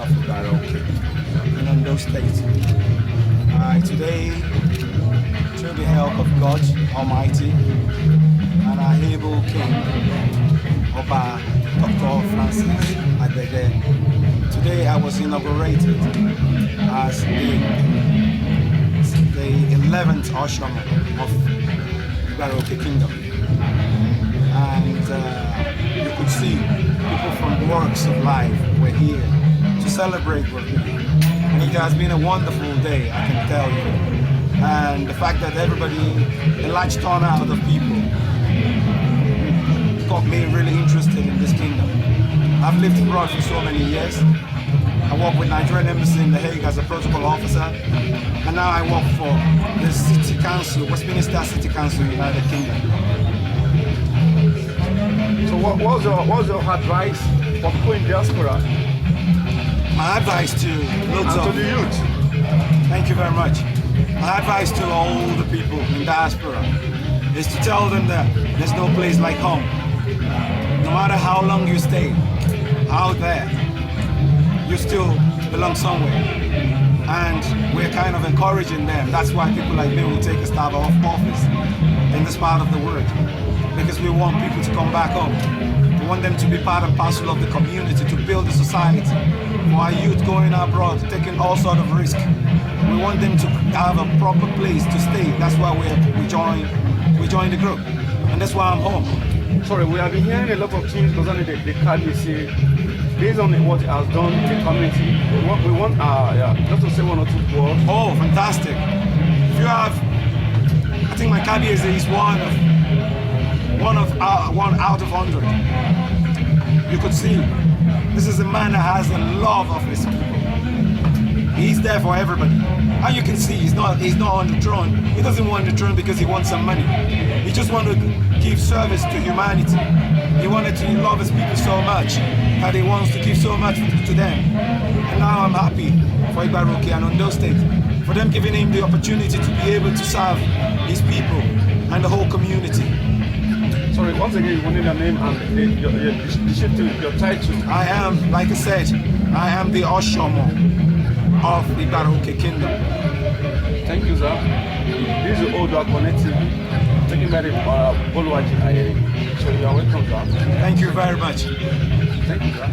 of Ìgbàrà-Òkè in Ondo State. Today, through the help of God Almighty and our able King, Oba Dr. Francis Adede, today I was inaugurated as the 11th Osomo of Ìgbàrà-Òkè Kingdom. And you could see people from walks of life were here to celebrate with me. And it has been a wonderful day, I can tell you. And the fact that everybody, a large turnout of people, got me really interested in this kingdom. I've lived abroad for so many years. I work with Nigerian Embassy in The Hague as a protocol officer. And now I work for the City Council, Westminster City Council, United Kingdom. So what's your advice for people in diaspora? My advice to loads and of to the youth. Thank you very much. My advice to all the people in diaspora is to tell them that there's no place like home. No matter how long you stay out there, you still belong somewhere. And we're kind of encouraging them. That's why people like me will take a start off office in this part of the world. Because we want people to come back home. We want them to be part and parcel of the community, to build a society. For our youth going abroad, taking all sorts of risk. We want them to have a proper place to stay. That's why we join the group. And that's why I'm home. Sorry, we have been hearing a lot of things concerning the KBC. Based on what it has done in the community, we want just to say one or two words. Oh, fantastic. If you have, I think my KBC is one out of 100. You could see, this is a man that has a love of his people. He's there for everybody. And you can see he's not on the throne. He doesn't want the throne because he wants some money. He just wants to give service to humanity. He wanted to love his people so much that he wants to give so much to them. And now I'm happy for Ìgbàrà-Òkè and Ondo State, for them giving him the opportunity to be able to serve his people and the whole community. Sorry, once again, you wanted your name and your title. I am, like I said, I am the Osomo of Ìgbàrà-Òkè Kingdom. Thank you, sir. This is OòduàConnect TV, taken by the OòduàConnect. So you are welcome, sir. Thank you very much. Thank you, sir.